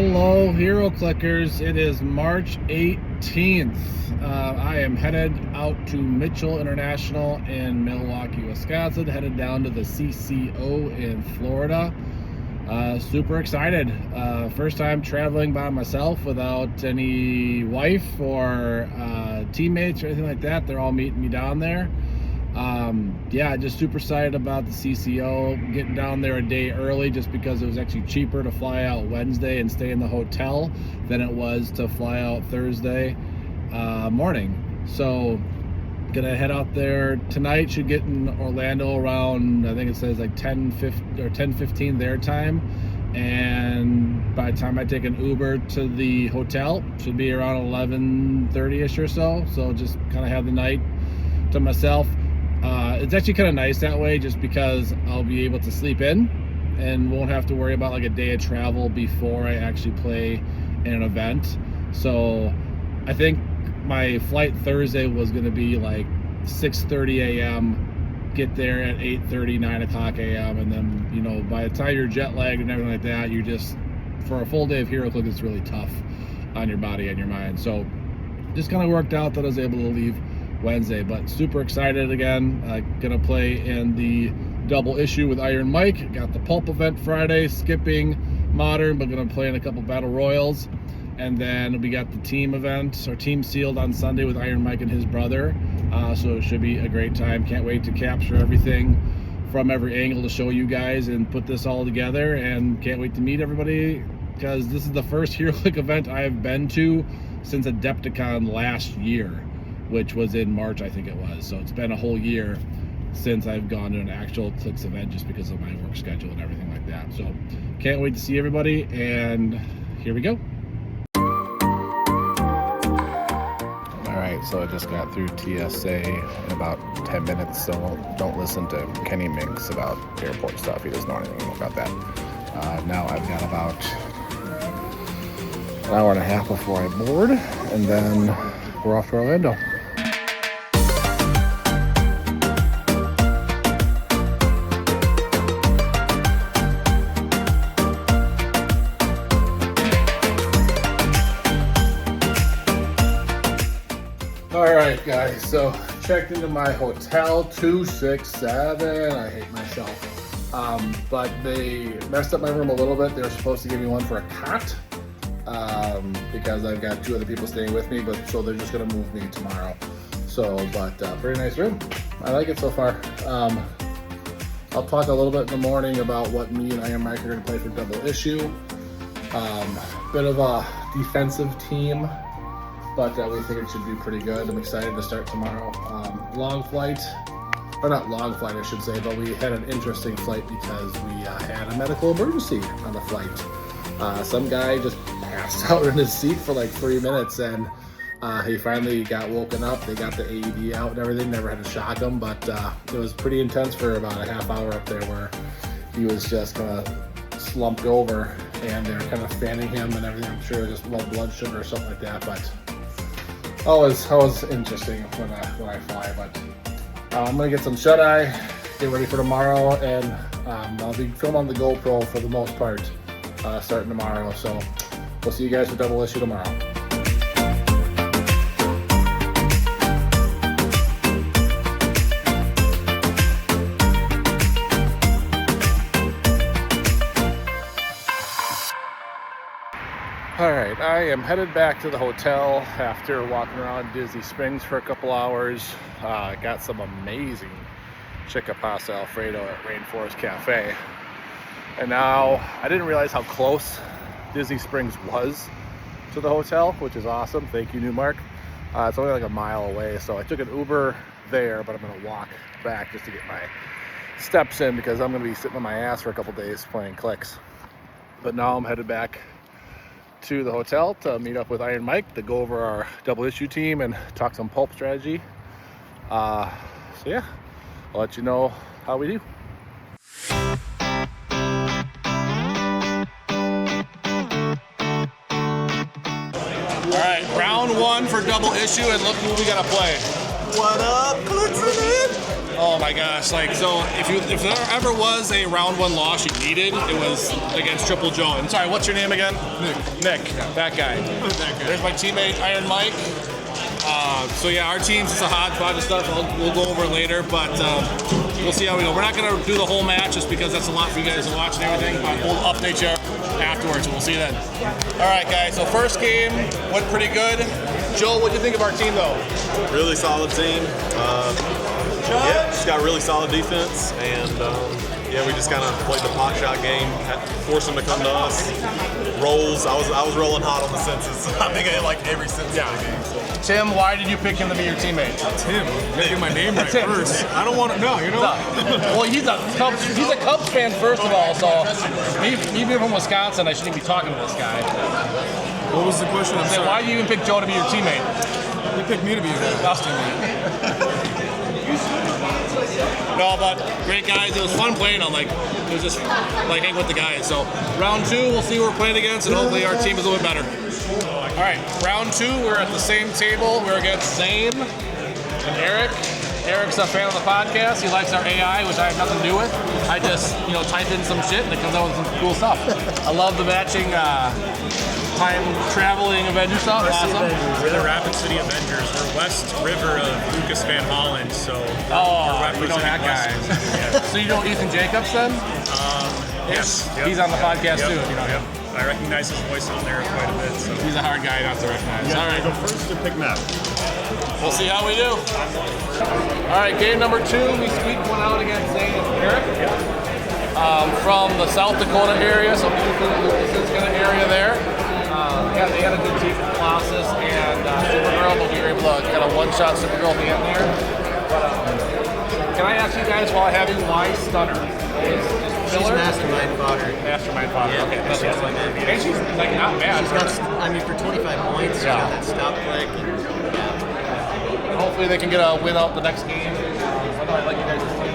Hello, Hero Clickers. It is March 18th. I am headed out to Mitchell International in Milwaukee, Wisconsin, headed down to the CCO in Florida. Super excited. First time traveling by myself without any wife or teammates or anything like that. They're all meeting me down there. Yeah, just super excited about the CCO, getting down there a day early just because it was actually cheaper to fly out Wednesday and stay in the hotel than it was to fly out Thursday morning. So gonna head out there tonight. Should get in Orlando around, I think it says like 10:15 their time, and by the time I take an Uber to the hotel, should be around 11:30ish or so. So just kind of have the night to myself. It's actually kind of nice that way, just because I'll be able to sleep in and won't have to worry about like a day of travel before I actually play in an event. So I think my flight Thursday was going to be like 6:30 a.m. get there at 8:30, 9 o'clock a.m. and then, you know, by the time you're jet lagged and everything like that, you just, for a full day of Hero Click, it's really tough on your body and your mind. So just kind of worked out that I was able to leave Wednesday, but super excited again. Gonna play in the double issue with Iron Mike. Got the Pulp event Friday, skipping Modern, but gonna play in a couple Battle Royals. And then we got the team event, or team sealed, on Sunday with Iron Mike and his brother. So it should be a great time. Can't wait to capture everything from every angle to show you guys and put this all together, and can't wait to meet everybody, because this is the first Hero Click event I have been to since Adepticon last year, which was in March, I think it was. So it's been a whole year since I've gone to an actual Clix event, just because of my work schedule and everything like that. So can't wait to see everybody, and here we go. All right, so I just got through TSA in about 10 minutes, so don't listen to Kenny Minks about airport stuff. He doesn't know anything about that. Now I've got about an hour and a half before I board, and then we're off to Orlando. All right, guys, so checked into my hotel, 267. I hate myself. But they messed up my room a little bit. They were supposed to give me one for a cot, because I've got two other people staying with me, but so they're just gonna move me tomorrow. So, but pretty nice room. I like it so far. I'll talk a little bit in the morning about what me and Iron Mike are gonna play for double issue. Bit of a defensive team, but we think it should be pretty good. I'm excited to start tomorrow. Long flight, or not long flight, I should say, but we had an interesting flight because we had a medical emergency on the flight. Some guy just passed out in his seat for like 3 minutes, and he finally got woken up. They got the AED out and everything. Never had to shock him, but it was pretty intense for about a half hour up there, where he was just kind of slumped over, and they were kind of fanning him and everything. I'm sure just low blood sugar or something like that, but always interesting when I fly. But I'm gonna get some shut-eye, get ready for tomorrow, and I'll be filming on the GoPro for the most part, starting tomorrow. So we'll see you guys for double issue tomorrow. All right, I am headed back to the hotel after walking around Disney Springs for a couple hours. Got some amazing chicken pasta Alfredo at Rainforest Cafe. And now, I didn't realize how close Disney Springs was to the hotel, which is awesome. Thank you, Newmark. It's only like a mile away, so I took an Uber there, but I'm gonna walk back just to get my steps in, because I'm gonna be sitting on my ass for a couple days playing Clix. But now I'm headed back to the hotel to meet up with Iron Mike to go over our double issue team and talk some pulp strategy. So yeah, I'll let you know how we do. All right, round one for double issue, and look who we gotta play. What up, Clixin It? Oh Oh my gosh! Like, so if there ever was a round 1 loss you needed, it was against Triple Joe. And sorry, what's your name again? Nick. That guy. There's my teammate Iron Mike. So yeah, our team's just a hodgepodge of stuff. We'll go over it later, but we'll see how we go. We're not gonna do the whole match just because that's a lot for you guys to watch and everything. But we'll update you afterwards. We'll see you then. All right, guys. So first game went pretty good. Joel, what do you think of our team, though? Really solid team. Yeah, just got really solid defense, and yeah, we just kind of played the pot shot game, forced them to come to us. Rolls. I was rolling hot on the senses. I think I hit like every sense of the game. So. Tim, why did you pick him to be your teammate? Tim, making my name right first. I don't want to know, you know? Well, he's a Cubs fan first of all, so me being from Wisconsin, I shouldn't be talking to this guy. What was the question? I'm sorry. Why did you even pick Joe to be your teammate? You picked me to be your teammate. No, but great guys. It was fun playing them. Like, it was just like hang with the guys. So round 2, we'll see who we're playing against, and hopefully our team is a little bit better. All right, round 2, we're at the same table. We're against Zane and Eric. Eric's a fan of the podcast. He likes our AI, which I have nothing to do with. I just, type in some shit and it comes out with some cool stuff. I love the matching time traveling Avenger stuff. Awesome. We're the Rapid City Avengers. We're West River of Lucas Van Holland, so we know that guy. So you know Ethan Jacobs then? Yes. Yep. He's on the podcast too. Yep. You know him. I recognize his voice on there quite a bit. So. He's a hard guy not to recognize. All right. Go first to pick Matt. We'll see how we do. All right, game number 2. We squeaked one out against Zane and Eric from the South Dakota area, so Lucas kind of area there. Yeah, they had a good team in Colossus and Supergirl, but we were able to kind of one-shot Supergirl at the end there. But, can I ask you guys while I have you, why Stunner? She's mastermind fodder. Mastermind fodder. Yeah, Okay, she's that's like that. And she's like not bad. She's got, for 25 points, she got that stop click. And, hopefully they can get a win out the next game. I know I like you guys' team.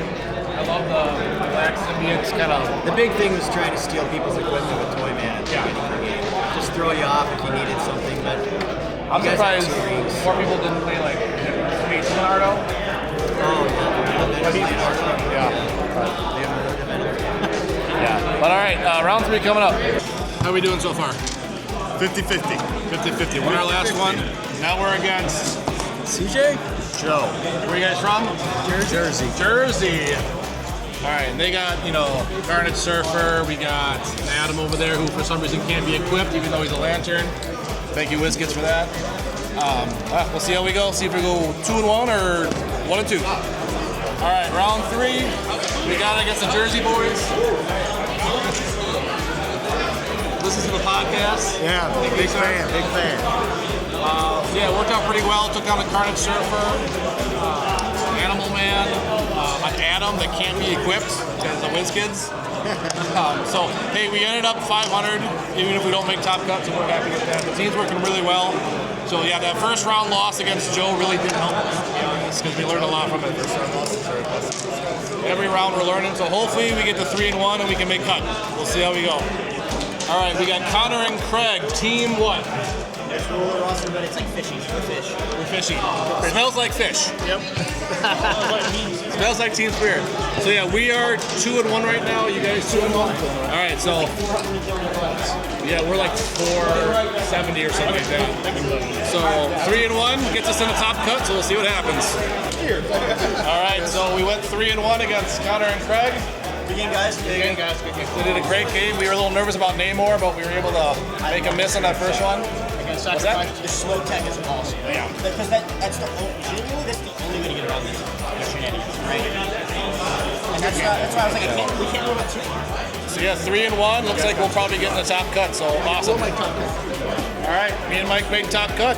I love the black symbiotes kind of. the big thing was trying to steal people's equipment with Toy Man at the beginning of the game. Just throw you off if you needed something, but I'm you guys surprised have 2 rings. more people didn't play like Leonardo. Oh, yeah. Yeah. But all right, round 3 coming up. How are we doing so far? 50-50. 50-50. Won our last one. Now we're against CJ? Joe. Where are you guys from? Jersey. All right, and they got, Carnage Surfer. We got Adam over there who for some reason can't be equipped even though he's a lantern. Thank you, Whiskets, for that. We'll see how we go. See if we go 2-1 or 1-2. All right, round 3. We got it against the Jersey boys. Listen to the podcast. Yeah, big fan. Yeah, it worked out pretty well. Took down the Carnage Surfer, Animal Man, an Adam that can't be equipped because the Whiz-Kids. So, hey, we ended up 500, even if we don't make top cuts, so we're happy with that. The team's working really well. So, yeah, that first round loss against Joe really did help us, to be honest, because we learned a lot from it. Every round we're learning, so hopefully we get to 3-1 and we can make cut. We'll see how we go. All right, we got Connor and Craig, team what? There's roller roster, but it's like fishing. We're fish. We're fishing. Smells like fish. Yep. Smells like Team Spirit. So yeah, we are 2-1 right now. You guys 2-1? All right, so yeah, we're like 470 or something like that. So 3-1 gets us in the top cut, so we'll see what happens. All right, so we went 3-1 against Connor and Craig. Good game, guys. Good game. They did a great game. We were a little nervous about Namor, but we were able to make a miss on that first one. What's that? The slow tech is awesome. Yeah. Because that's the only way to get around this shenanigans, right? And that's why I was like, we can't move it too. So yeah, 3-1. Looks like we'll probably get in the top cut. So awesome. All right, me and Mike made top cut.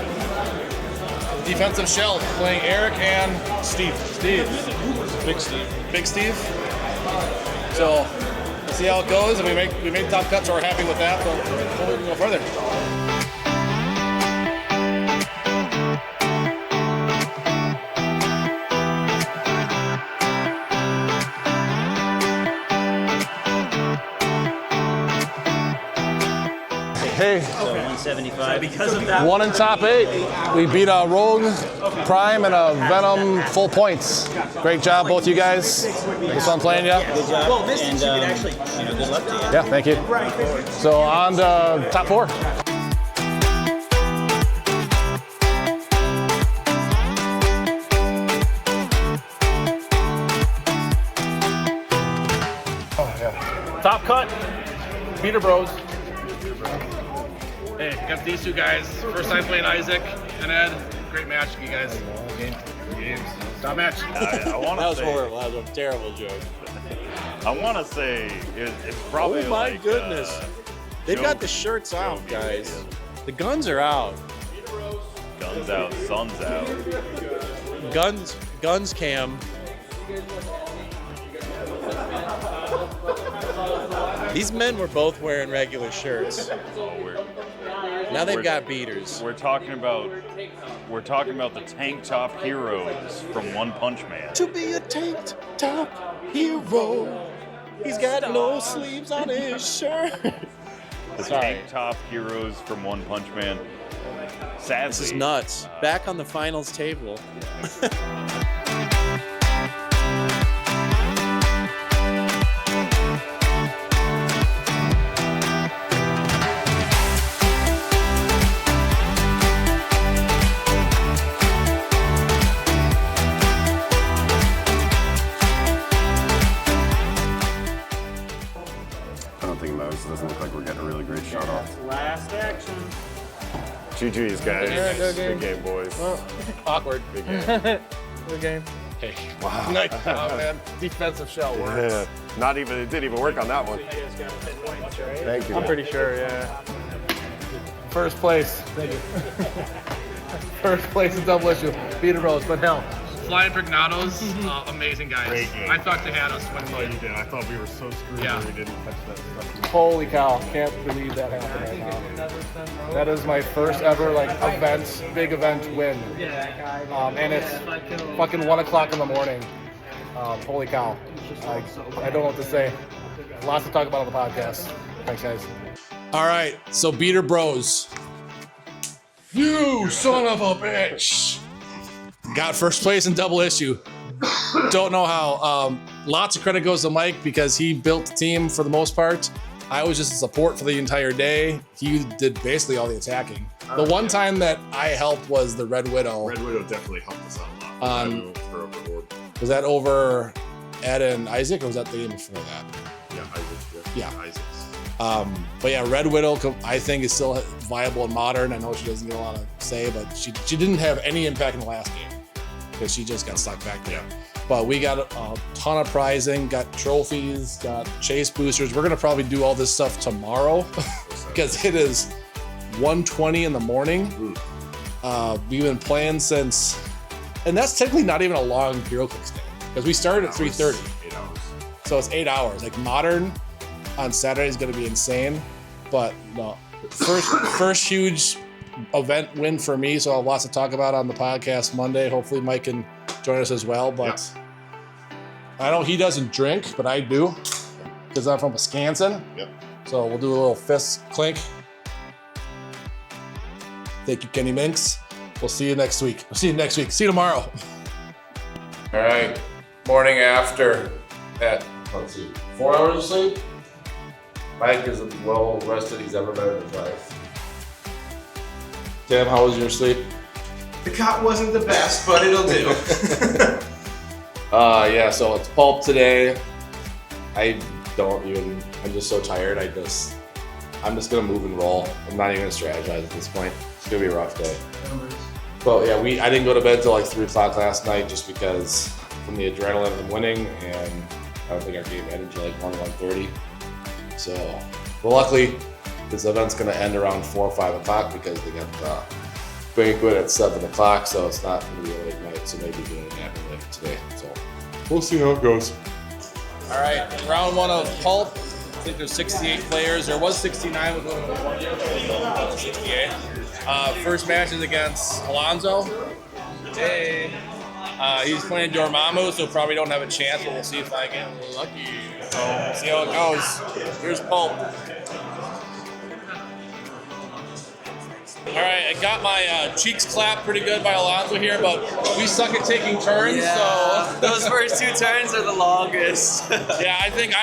Defensive shell playing Eric and Steve. Big Steve. So we'll see how it goes. And we made top cuts, so we're happy with that. So hopefully we can go further. Hey, 175. Because of that. One in top 8. We beat a Rogue, Prime, and a Venom full points. Great job, both you guys. This one playing you? Good job. Well, this and actually, good luck to you. Yeah, thank you. So on to top 4. Top cut, Beater Bros. Hey, against these two guys. First time playing Isaac and Ed. Great match, you guys. Games. Top match. I want to That was say, horrible. That was a terrible joke. I want to say it's probably. Oh my like, goodness. They've got the joke- shirts out, joke guys. idiot. The guns are out. Guns out, sun's out. Guns cam. These men were both wearing regular shirts. Now they've got beaters. We're talking about the tank top heroes from One Punch Man. To be a tank top hero, he's got no sleeves on his shirt. The Sorry. tank top heroes from One Punch Man. Sadly, This is nuts. Back on the finals table. I don't think most. It doesn't look like we're getting a really great shot off. Last action. GG's, guys. Yeah, good game. Good game, boys. Awkward. Big game. Good game. Hey. Wow. Nice job, man. Defensive shell works. Yeah. Not even, it didn't even work on that one. Thank you. I'm pretty sure, yeah. First place. Thank you. First place in double issue. Beater Bros, but hell. Flying Prignados, amazing guys. Great game. I thought they had us when Oh, you did. I thought we were so screwed Yeah. that we didn't touch that stuff. Holy cow, can't believe that happened right now. That is my first ever big event win. And it's fucking 1 o'clock in the morning. Holy cow. I don't know what to say. Lots to talk about on the podcast. Thanks, guys. All right, so Beater Bros. You son of a bitch. Got first place in double issue. Don't know how. Lots of credit goes to Mike because he built the team for the most part. I was just a support for the entire day. He did basically all the attacking. The one time that I helped was the Red Widow. Red Widow definitely helped us out a lot. Um, I went for overboard. Was that over Ed and Isaac, or was that the game before that? Yeah, Isaac. Yeah. Isaac's. But yeah, Red Widow, I think, is still viable in Modern. I know she doesn't get a lot of say, but she didn't have any impact in the last game because she just got stuck back there. But we got a ton of prizing, got trophies, got chase boosters. We're gonna probably do all this stuff tomorrow because it is 1:20 in the morning. We've been playing since, and that's technically not even a long HeroClix day because we started at 3:30. 8 hours. So it's 8 hours. Like Modern on Saturday is going to be insane, but no, first huge event win for me. So I'll have lots to talk about on the podcast Monday. Hopefully Mike can join us as well. But I know he doesn't drink, but I do because I'm from Wisconsin. Yep. So we'll do a little fist clink. Thank you, Kenny Minks. We'll see you next week. See you tomorrow. All right, morning after at, let's see, 4 hours of sleep. Mike is as well rested he's ever been in his life. Tim, how was your sleep? The cot wasn't the best, but it'll do. Yeah, so it's pulp today. I'm just so tired. I'm just gonna move and roll. I'm not even gonna strategize at this point. It's gonna be a rough day. But yeah, I didn't go to bed till like 3 o'clock last night just because from the adrenaline of winning, and I don't think our game ended until like 1:30. So, well, luckily this event's gonna end around 4 or 5 o'clock because they got the banquet at 7 o'clock, so it's not gonna be a late night. So maybe we're gonna happen later today. So we'll see how it goes. All right, round 1 of Pulp. I think there's 68 players. There was 69 with one year, 68. First match is against Alonzo. Hey. He's playing Dormammu, so probably don't have a chance, but we'll see if I get a little lucky. So we'll see how it goes. Here's Pulp. All right, I got my cheeks clapped pretty good by Alonso here, but we suck at taking turns, so. Those first 2 turns are the longest. Yeah, I think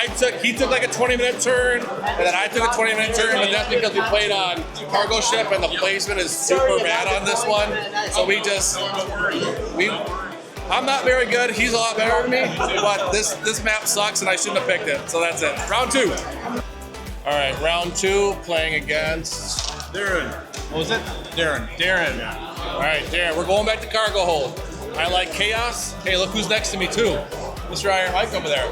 he took like a 20-minute turn, and then I took a 20-minute turn, but that's because we played on cargo ship, and the placement is super bad on this one. So I'm not very good. He's a lot better than me, but this map sucks, and I shouldn't have picked it. So that's it. Round 2. All right, round 2, playing against Darren. what was it? Darren. All right, Darren, we're going back to cargo hold. I like chaos. Hey, look who's next to me too. Mr. Iron Mike over there.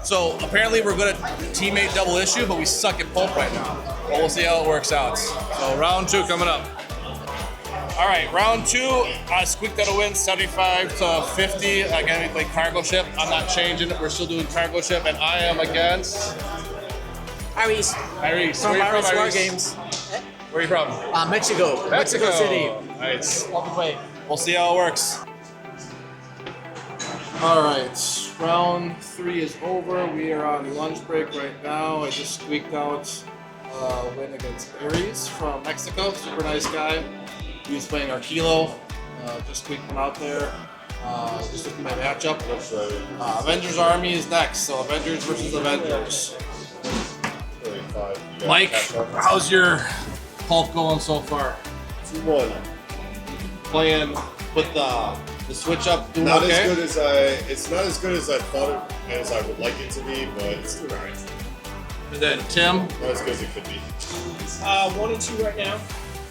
So apparently we're good at teammate double issue, but we suck at pulp right now. But we'll see how it works out. So round 2 coming up. All right, round 2, I squeaked out a win, 75 to 50. Again, we played cargo ship. I'm not changing it. We're still doing cargo ship, and I am against Iris. Iris. From Where are you Iris from, War Iris? Games. Where are you from? Mexico. Mexico City. Nice. Love to play. We'll see how it works. All right, round 3 is over. We are on lunch break right now. I just squeaked out a win against Aries from Mexico. Super nice guy. He was playing our kilo. Just squeaked him out there. Just looking at my matchup. Avengers Army is next, so Avengers versus Avengers. Mike, how's your pulp going so far? 2-1. Playing with the switch up, doing Not okay? as good as it's not as good as I thought it, as I would like it to be, but it's doing alright. And then Tim? Not as good as it could be. 1-2 right now.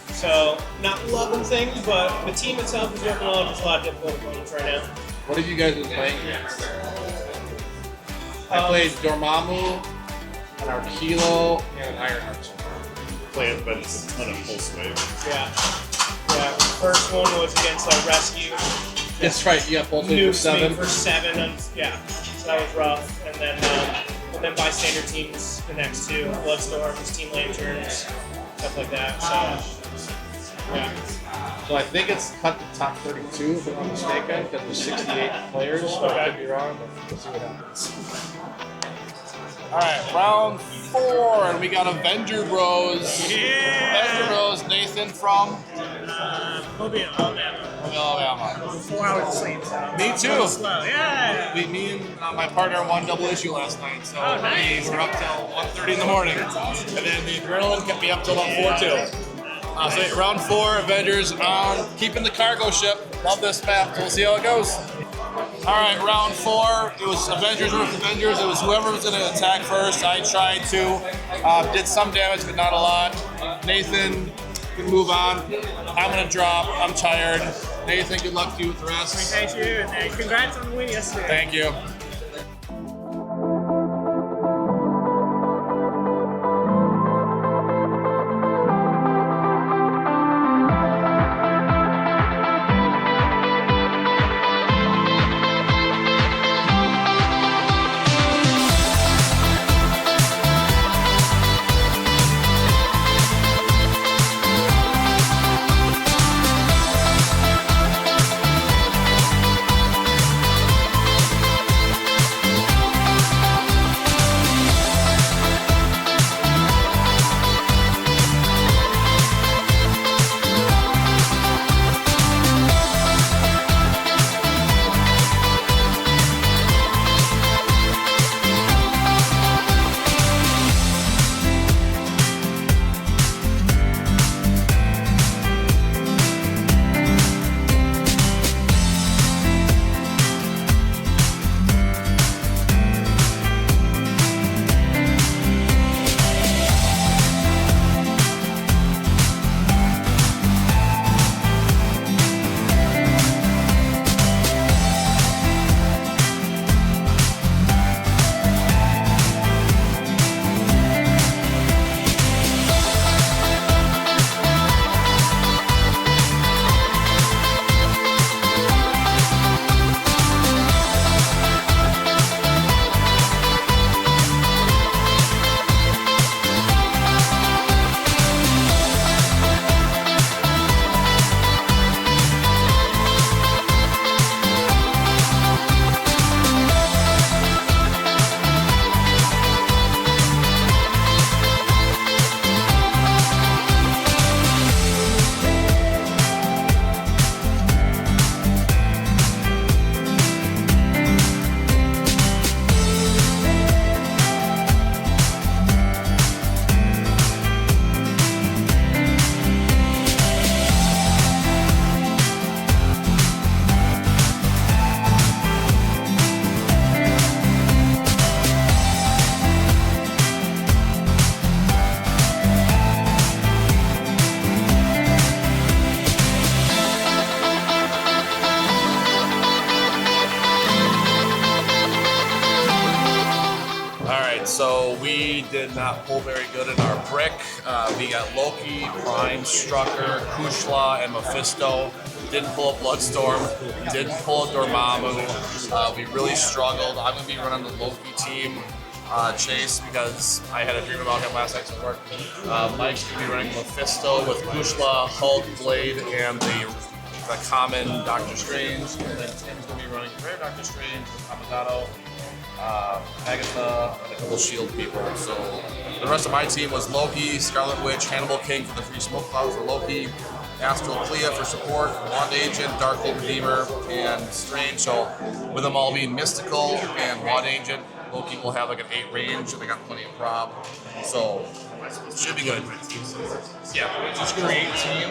So not loving things, but the team itself is working on a lot of difficult opponents right now. What have you guys been playing against? I played Dormammu, and our Kilo, and Ironheart. Playing, but it's a ton of pulse wave. Yeah. Yeah. First one was against Rescue. That's right. You got pulse wave for 7. For 7. Yeah. So that was rough. And then bystander teams the next 2. Bloodstorms, Team Lanterns, stuff like that. So. Yeah. So I think it's cut to top 32 if I'm not mistaken, because there's 68 players. So I could be wrong, but we'll see what happens. All right, round 4, and we got Avenger Bros. Yeah. Avenger Bros. Nathan from Mobile, Alabama. Alabama. 4 hours of sleep. So Me too. Slow. Yeah. Me and my partner won double issue last night, so nice. we were up till 1:30 in the morning. And then the adrenaline kept me up till about 4 too. So round 4, Avengers on keeping the cargo ship. Love this map, so we'll see how it goes. All right, round 4, it was Avengers versus Avengers. It was whoever was gonna attack first. I tried to, did some damage, but not a lot. Nathan can move on. I'm gonna drop, I'm tired. Nathan, good luck to you with the rest. Thank you, and congrats on the win yesterday. Thank you. right, so we did not pull very good in our brick. We got Loki, Prime, Strucker, Kushla, and Mephisto. Didn't pull a Bloodstorm, didn't pull a Dormammu. We really struggled. I'm gonna be running the Loki team, Chase, because I had a dream about him last night, so it worked. Mike's gonna be running Mephisto with Kushla, Hulk, Blade, and the common Doctor Strange. And then Tim's gonna be running Rare Doctor Strange with Amagato, Agatha, and a couple shield people. So the rest of my team was Loki, Scarlet Witch, Hannibal King for the free smoke cloud for Loki, Astral Clea for support, Wand Agent, Darkhold Redeemer, and Strange. So with them all being mystical and Wand Agent, Loki will have like an 8 range, and they got plenty of prob. So it should be good. Yeah, just create team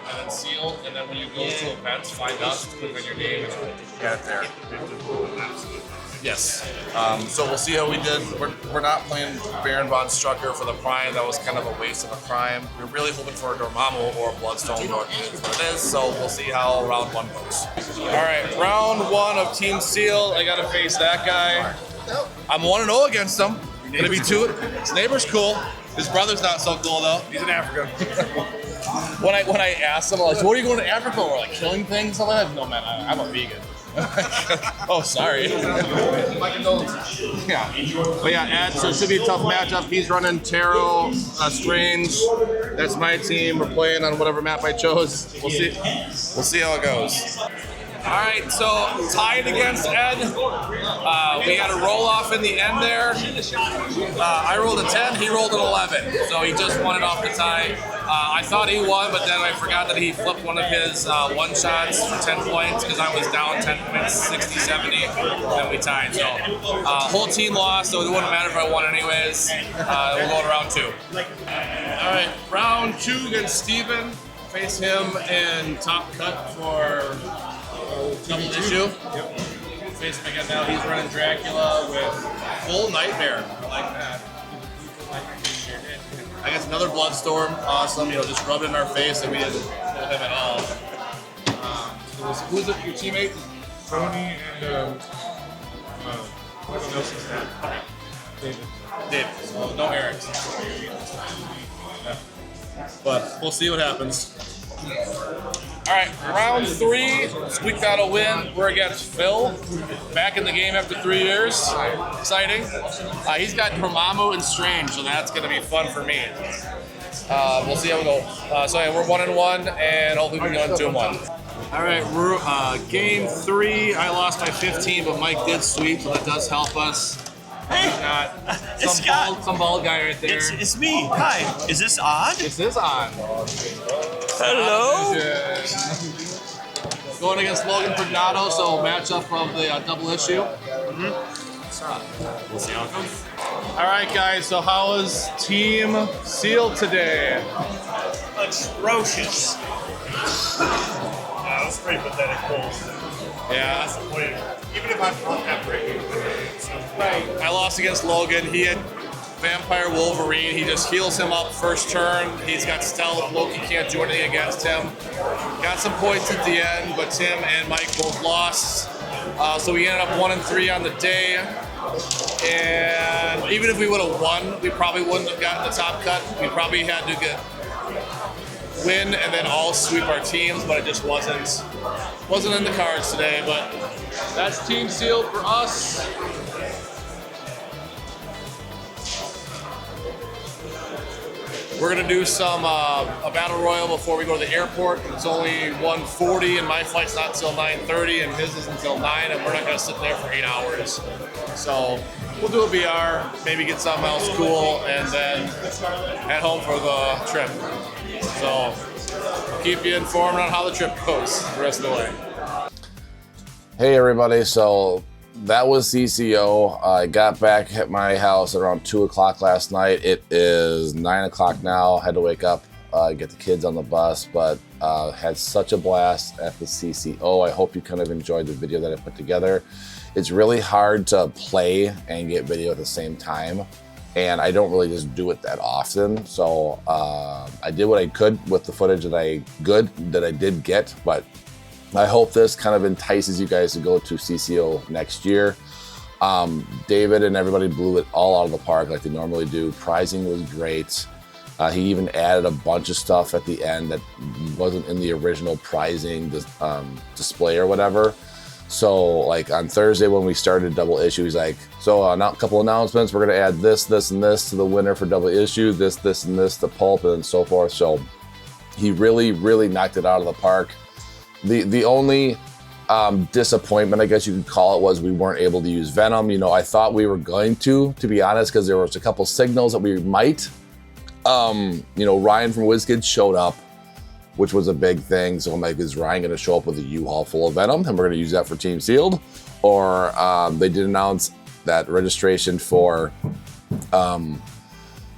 and then seal, and then when you go to events, find us, click on your name, and get it there. Yes. So we'll see how we did. We're not playing Baron Von Strucker for the Prime. That was kind of a waste of a Prime. We're really hoping for a Dormammu or a Bloodstone, but it is what it is. So we'll see how round 1 goes. All right, round 1 of Team Seal. I got to face that guy. I'm 1-0 against him. Gonna be 2. His neighbor's cool. His brother's not so cool though. He's in Africa. When I asked him, like, so what are you going to Africa for? Like killing things? I'm like, no man, I'm a vegan. Oh, sorry. My condolences. Yeah. But yeah, Ed, so it should be a tough matchup. He's running Tarot, Strange. That's my team. We're playing on whatever map I chose. We'll see. We'll see how it goes. All right, so tied against Ed. We got a roll off in the end there. I rolled a 10, he rolled an 11. So he just won it off the tie. I thought he won, but then I forgot that he flipped one of his one-shots for 10 points because I was down 10 points, 60, 70, and we tied. So whole team lost, so it wouldn't matter if I won anyways. We'll go to round 2. All right, round 2 against Steven. Face him in top cut for double issue. Yep. Face him again now. He's running Dracula with full Nightmare. I like that. I guess another Bloodstorm. Awesome. You know, just rubbed it in our face and we didn't pull him at all. Who's your teammate? Tony and what else is that? David. So no Eric. But we'll see what happens. All right, round 3, squeaked out a win. We're against Phil, back in the game after 3 years. Exciting. He's got Dormammu and Strange, so that's going to be fun for me. We'll see how we go. So yeah, we're 1-1, and hopefully we can go 2-1. All right, we're game 3. I lost by 15, but Mike did sweep, so that does help us. Hey, it's some bald guy right there. It's me. Hi. Is this on? This is on. Hello. Going against Logan Pregnato, so matchup of the double issue. We'll see how it goes. All right, guys. So how was Team Seal today? Atrocious. That was pretty pathetic goals. Yeah. That's the point. Even if I'm not that break. Right. I lost against Logan. He had Vampire Wolverine. He just heals him up first turn. He's got stealth. Loki can't do anything against him. Got some points at the end, but Tim and Mike both lost. So we ended up 1-3 on the day. And even if we would have won, we probably wouldn't have gotten the top cut. We probably had to win and then all sweep our teams, but it just wasn't in the cards today. But that's Team Seal for us. We're gonna do some a battle royal before we go to the airport. It's only 1:40, and my flight's not until 9:30, and his is until 9, and we're not gonna sit there for 8 hours. So we'll do a BR, maybe get something else cool, and then head home for the trip. So I'll keep you informed on how the trip goes the rest of the way. Hey everybody, so that was CCO. I got back at my house around 2 o'clock last night. It is 9 o'clock now. Had to wake up, get the kids on the bus, but had such a blast at the CCO. I hope you kind of enjoyed the video that I put together. It's really hard to play and get video at the same time, and I don't really just do it that often. So I did what I could with the footage that I did get, but I hope this kind of entices you guys to go to CCO next year. David and everybody blew it all out of the park like they normally do. Prizing was great. He even added a bunch of stuff at the end that wasn't in the original prizing display or whatever. So like on Thursday when we started double issue, he's like, so a couple announcements, we're gonna add this, this, and this to the winner for double issue, this, this, and this to pulp, and so forth. So he really, really knocked it out of the park. The only disappointment, I guess you could call it, was we weren't able to use Venom. You know, I thought we were going to be honest, because there was a couple signals that we might. You know, Ryan from WizKids showed up, which was a big thing. So I'm like, is Ryan going to show up with a U-Haul full of Venom and we're going to use that for Team Sealed? Or they did announce that registration for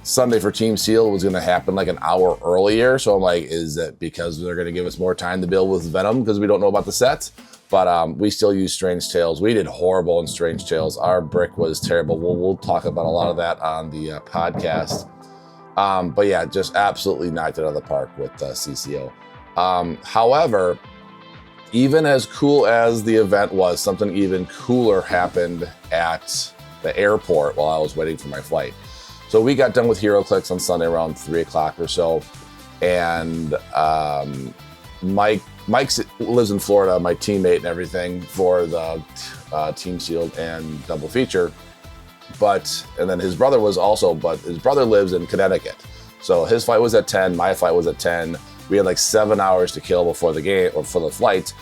Sunday for Team Sealed was going to happen like an hour earlier. So I'm like, is it because they're going to give us more time to build with Venom because we don't know about the set? But we still use Strange Tales. We did horrible in Strange Tales. Our brick was terrible. We'll talk about a lot of that on the podcast. But yeah, just absolutely knocked it out of the park with CCO. However, even as cool as the event was, something even cooler happened at the airport while I was waiting for my flight. So we got done with HeroClix on Sunday around 3 o'clock or so. And Mike lives in Florida, my teammate and everything for the Team Sealed and Double Feature. And then his brother was also, but his brother lives in Connecticut. So his flight was at 10, my flight was at 10. We had like 7 hours to kill before the game or for the flight.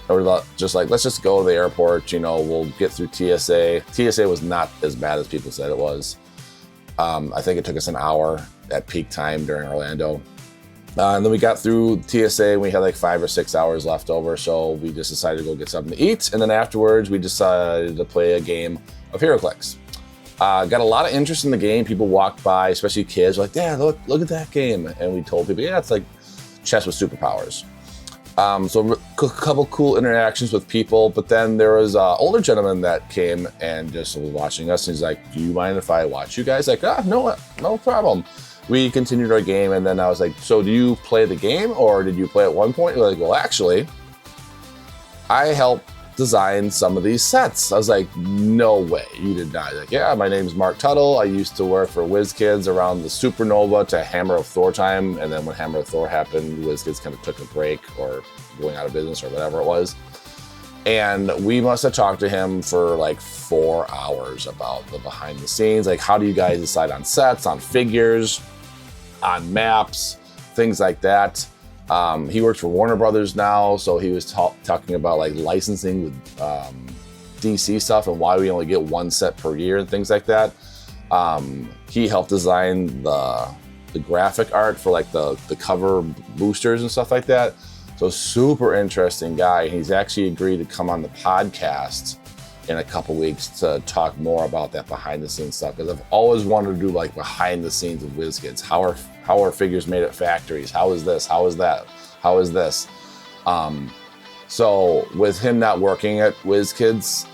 And we're just like, let's just go to the airport, you know, we'll get through TSA. TSA was not as bad as people said it was. I think it took us an hour at peak time during Orlando. And then we got through TSA and we had like 5 or 6 hours left over. So we just decided to go get something to eat. And then afterwards, we decided to play a game of HeroClix. Got a lot of interest in the game. People walked by, especially kids, like, "Dad, look at that game." And we told people, yeah, it's like chess with superpowers. So a couple cool interactions with people. But then there was an older gentleman that came and just was watching us. And he's like, "Do you mind if I watch you guys?" Like, no problem. We continued our game. And then I was like, "So do you play the game or did you play at one point?" You're like, "Well, actually, I helped design some of these sets." I was like, "No way, you did not." Like, "Yeah, my name's Mark Tuttle. I used to work for WizKids around the Supernova to Hammer of Thor time. And then when Hammer of Thor happened, WizKids kind of took a break or going out of business or whatever it was. And we must have talked to him for like 4 hours about the behind the scenes. Like, how do you guys decide on sets, on figures, on maps, things like that. He works for Warner Brothers now, so he was talking about like licensing with DC stuff and why we only get one set per year and things like that. He helped design the graphic art for like the cover boosters and stuff like that. So super interesting guy. He's actually agreed to come on the podcast in a couple weeks to talk more about that behind the scenes stuff, because I've always wanted to do like behind the scenes of WizKids. How are figures made at factories? How is this? How is that? How is this? So with him not working at WizKids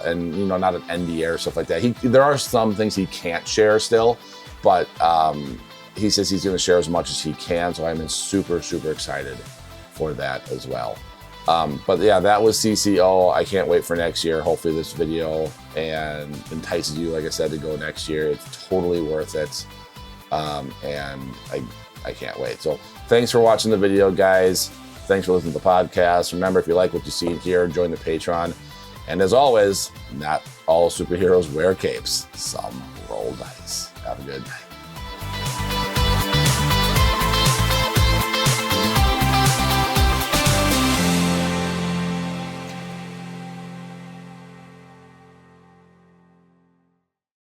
and you know, not an NDA or stuff like that, there are some things he can't share still, but he says he's going to share as much as he can. So I'm super, super excited for that as well. But yeah, that was CCO. I can't wait for next year. Hopefully this video and entices you, like I said, to go next year. It's totally worth it. And I can't wait. So thanks for watching the video, guys. Thanks for listening to the podcast. Remember, if you like what you see here, join the Patreon. And as always, not all superheroes wear capes. Some roll dice. Have a good night.